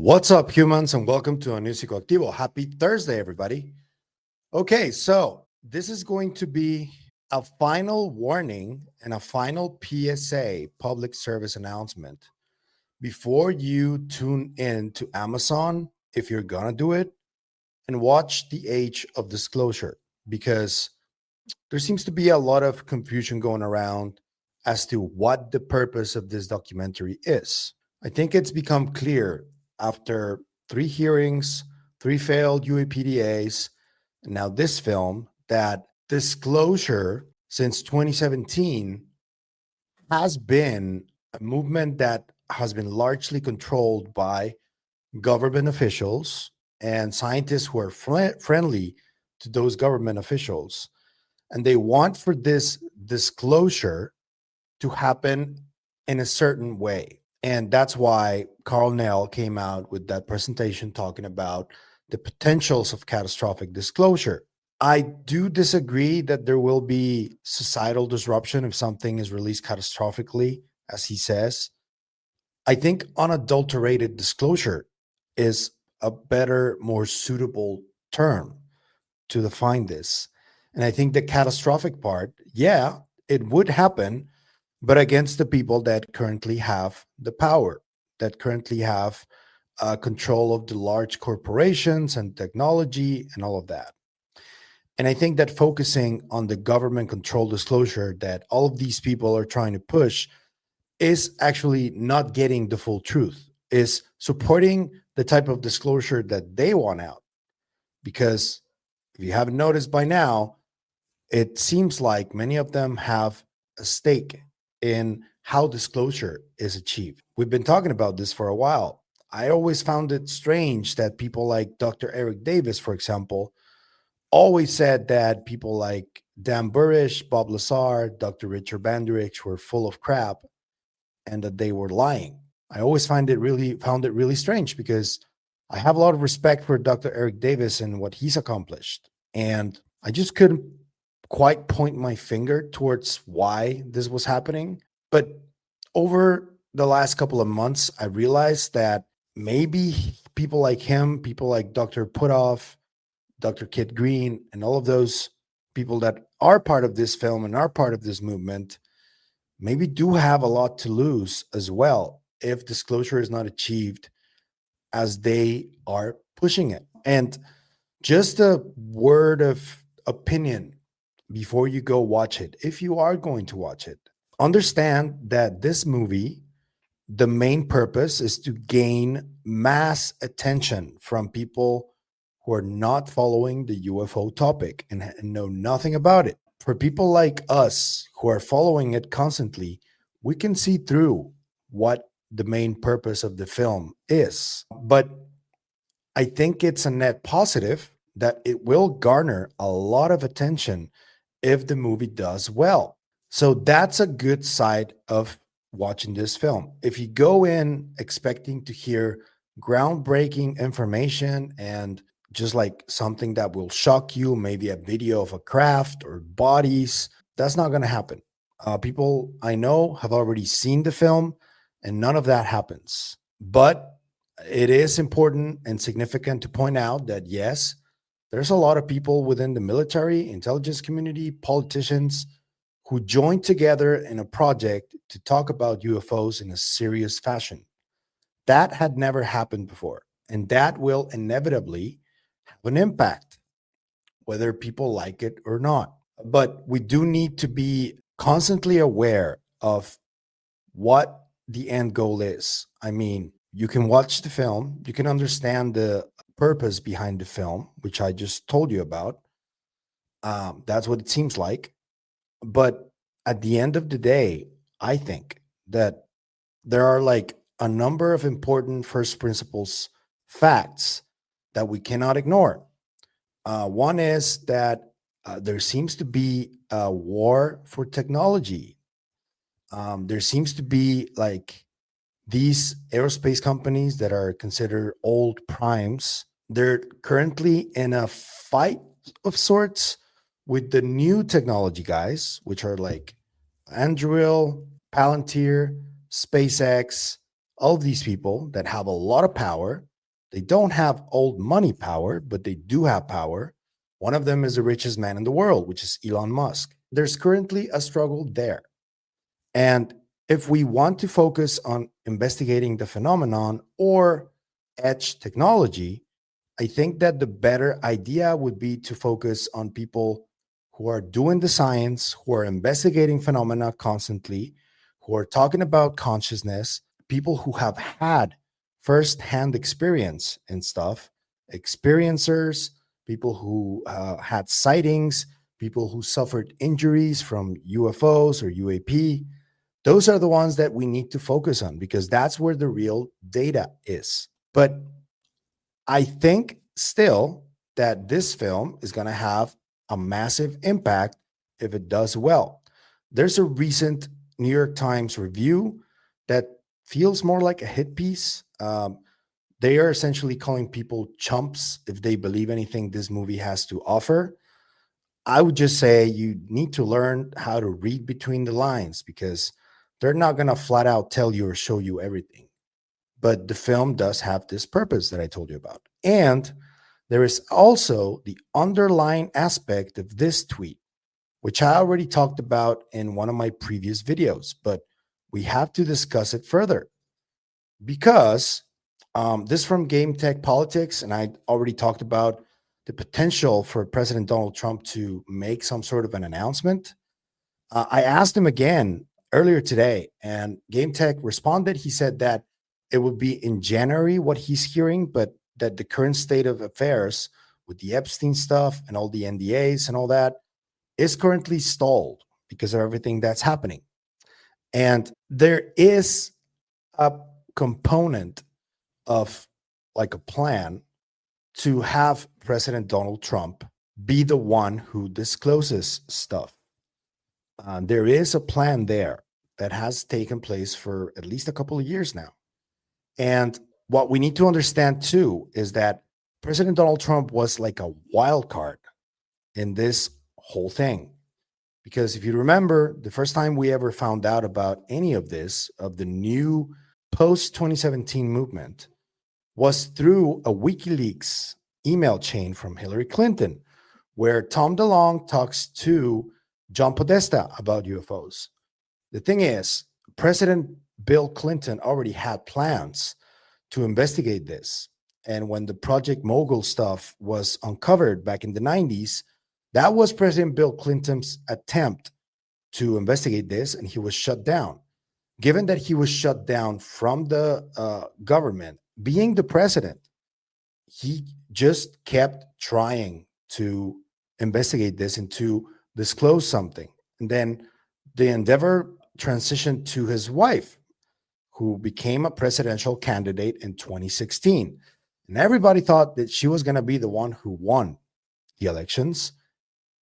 What's up, humans, and welcome to a new Psicoactivo. Happy Thursday, everybody. Okay, so this is going to be a final warning and a final PSA, public service announcement, before you tune in to Amazon, if you're going to do it, and watch The Age of Disclosure, because there seems to be a lot of confusion going around as to what the purpose of this documentary is. I think it's become clear after three hearings, three failed UAPDAs, and now this film that disclosure since 2017 has been a movement that has been largely controlled by government officials and scientists who are friendly to those government officials. And they want for this disclosure to happen in a certain way. And that's why Carl Nell came out with that presentation talking about the potentials of catastrophic disclosure. I do disagree that there will be societal disruption if something is released catastrophically, as he says. I think unadulterated disclosure is a better, more suitable term to define this. And I think the catastrophic part, yeah, it would happen, but against the people that currently have the power, that currently have control of the large corporations and technology and all of that. And I think that focusing on the government control disclosure that all of these people are trying to push is actually not getting the full truth, is supporting the type of disclosure that they want out. Because if you haven't noticed by now, it seems like many of them have a stake in how disclosure is achieved. We've been talking about this for a while. I always found it strange that people like Dr. Eric Davis, for example, always said that people like Dan Burrish, Bob Lazar, Dr. Richard Bandurich were full of crap and that they were lying. I always found it really strange because I have a lot of respect for Dr. Eric Davis and what he's accomplished. And I just couldn't quite point my finger towards why this was happening. But over the last couple of months, I realized that maybe people like him, people like Dr. Puthoff, Dr. Kit Green, and all of those people that are part of this film and are part of this movement maybe do have a lot to lose as well if disclosure is not achieved as they are pushing it. And just a word of opinion before you go watch it, if you are going to watch it, understand that this movie, the main purpose is to gain mass attention from people who are not following the UFO topic and know nothing about it. For people like us who are following it constantly, we can see through what the main purpose of the film is. But I think it's a net positive that it will garner a lot of attention if the movie does well. So that's a good side of watching this film. If you go in expecting to hear groundbreaking information and just like something that will shock you, maybe a video of a craft or bodies, that's not going to happen. People I know have already seen the film and none of that happens. But it is important and significant to point out that yes, there's a lot of people within the military, intelligence community, politicians who joined together in a project to talk about UFOs in a serious fashion. That had never happened before, and that will inevitably have an impact, whether people like it or not. But we do need to be constantly aware of what the end goal is. I mean, you can watch the film, you can understand the purpose behind the film, which I just told you about. That's what it seems like. But at the end of the day, I think that there are like a number of important first principles facts that we cannot ignore. One is that there seems to be a war for technology. There seems to be like these aerospace companies that are considered old primes. They're currently in a fight of sorts with the new technology guys, which are like Anduril, Palantir, SpaceX, all of these people that have a lot of power They don't have old money power, but they do have power. One of them is the richest man in the world, which is Elon Musk. There's currently a struggle there. And if we want to focus on investigating the phenomenon or edge technology, I think that the better idea would be to focus on people who are doing the science, who are investigating phenomena constantly, who are talking about consciousness, people who have had firsthand experience and stuff, experiencers, people who had sightings, people who suffered injuries from UFOs or UAP. Those are the ones that we need to focus on because that's where the real data is. But I think still that this film is going to have a massive impact if it does well. There's a recent New York Times review that feels more like a hit piece. They are essentially calling people chumps if they believe anything this movie has to offer. I would just say you need to learn how to read between the lines because they're not going to flat out tell you or show you everything. But the film does have this purpose that I told you about. And there is also the underlying aspect of this tweet, which I already talked about in one of my previous videos, but we have to discuss it further because this from Game Tech Politics, and I already talked about the potential for President Donald Trump to make some sort of an announcement. I asked him again earlier today, and Game Tech responded. He said that it would be in January what he's hearing, but that the current state of affairs with the Epstein stuff and all the NDAs and all that is currently stalled because of everything that's happening. And there is a component of like a plan to have President Donald Trump be the one who discloses stuff. There is a plan there that has taken place for at least a couple of years now. And what we need to understand too is that President Donald Trump was like a wild card in this whole thing. Because if you remember, the first time we ever found out about any of this, of the new post 2017 movement, was through a WikiLeaks email chain from Hillary Clinton, where Tom DeLonge talks to John Podesta about UFOs. The thing is, President Bill Clinton already had plans to investigate this. And when the Project Mogul stuff was uncovered back in the 90s, that was President Bill Clinton's attempt to investigate this, and he was shut down. Given that he was shut down from the government, being the president, he just kept trying to investigate this and to disclose something. And then the endeavor transitioned to his wife, who became a presidential candidate in 2016. And everybody thought that she was going to be the one who won the elections.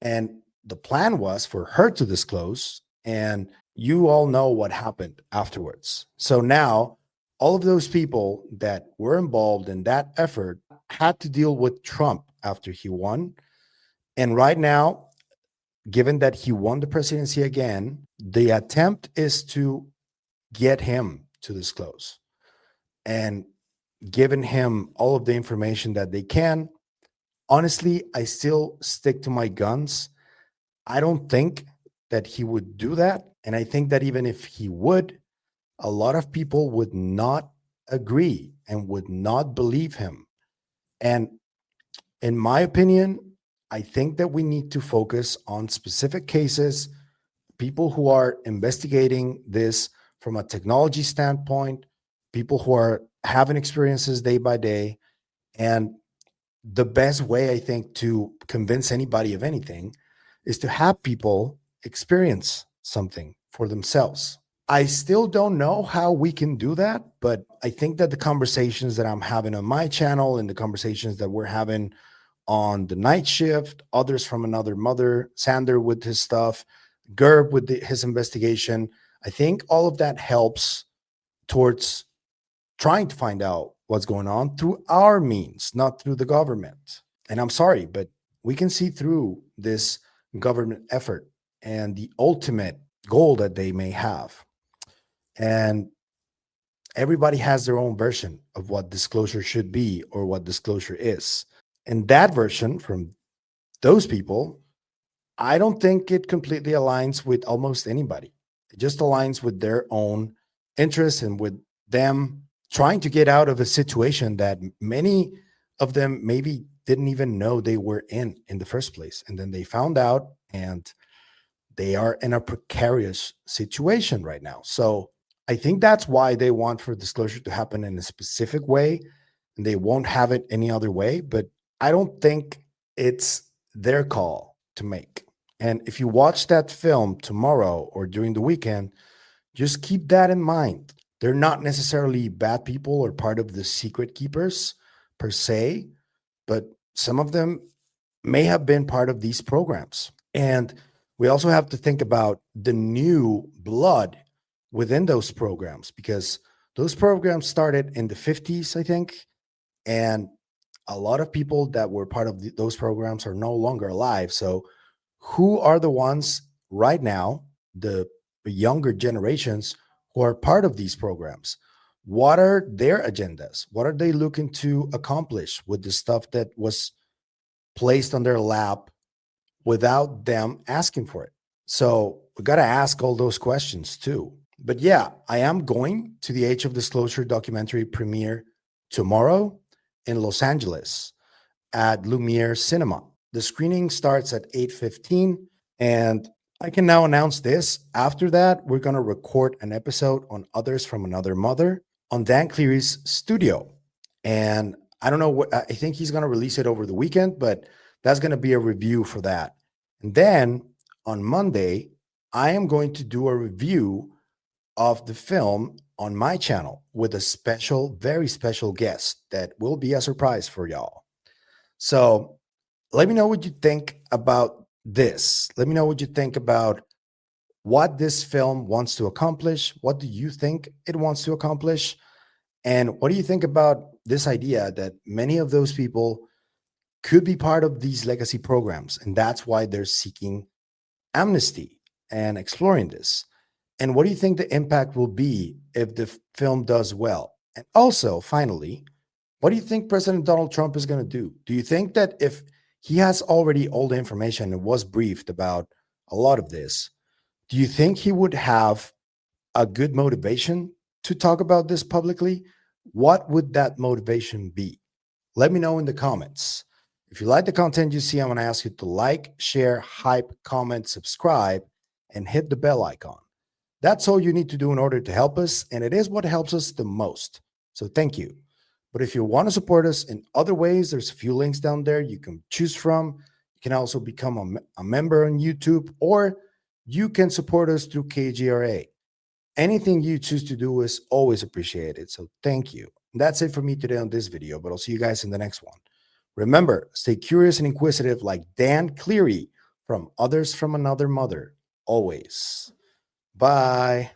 And the plan was for her to disclose. And you all know what happened afterwards. So now all of those people that were involved in that effort had to deal with Trump after he won. And right now, given that he won the presidency again, the attempt is to get him to disclose. And given him all of the information that they can, honestly, I still stick to my guns. I don't think that he would do that. And I think that even if he would, a lot of people would not agree and would not believe him. And in my opinion, I think that we need to focus on specific cases, people who are investigating this from a technology standpoint, people who are having experiences day by day. And the best way, I think, to convince anybody of anything is to have people experience something for themselves. I still don't know how we can do that, but I think that the conversations that I'm having on my channel and the conversations that we're having on the night shift, others from another mother, Sander with his stuff, Gerb with his investigation, I think all of that helps towards trying to find out what's going on through our means, not through the government. And I'm sorry, but we can see through this government effort and the ultimate goal that they may have. And Everybody has their own version of what disclosure should be or what disclosure is. And that version from those people, I don't think it completely aligns with almost anybody. It just aligns with their own interests and with them trying to get out of a situation that many of them maybe didn't even know they were in the first place. And then they found out and they are in a precarious situation right now. So I think that's why they want for disclosure to happen in a specific way and they won't have it any other way. But I don't think it's their call to make. And if you watch that film tomorrow or during the weekend, just keep that in mind. They're not necessarily bad people or part of the secret keepers per se, but some of them may have been part of these programs. And we also have to think about the new blood within those programs because those programs started in the 50s, I think. And a lot of people that were part of those programs are no longer alive. So, who are the ones right now, the younger generations who are part of these programs? What are their agendas? What are they looking to accomplish with the stuff that was placed on their lap without them asking for it? So we got to ask all those questions too. But yeah, I am going to the Age of Disclosure documentary premiere tomorrow in Los Angeles at Lumiere Cinema. The screening starts at 8:15 and I can now announce this. After that, we're going to record an episode on Others from Another Mother on Dan Cleary's studio. And I don't know what I think he's going to release it over the weekend, but that's going to be a review for that. And then on Monday, I am going to do a review of the film on my channel with a special, very special guest that will be a surprise for y'all. So let me know what you think about this. Let me know what you think about what this film wants to accomplish. What do you think it wants to accomplish? And what do you think about this idea that many of those people could be part of these legacy programs? And that's why they're seeking amnesty and exploring this. And what do you think the impact will be if the film does well? And also, finally, what do you think President Donald Trump is going to do? Do you think that if he has already all the information and was briefed about a lot of this, do you think he would have a good motivation to talk about this publicly? What would that motivation be? Let me know in the comments. If you like the content you see, I'm going to ask you to like, share, hype, comment, subscribe, and hit the bell icon. That's all you need to do in order to help us, and it is what helps us the most. So thank you. But if you want to support us in other ways, there's a few links down there you can choose from. You can also become a member on YouTube, or you can support us through KGRA. Anything you choose to do is always appreciated. So thank you. And that's it for me today on this video, but I'll see you guys in the next one. Remember, stay curious and inquisitive like Dan Cleary from Others from Another Mother. Always. Bye.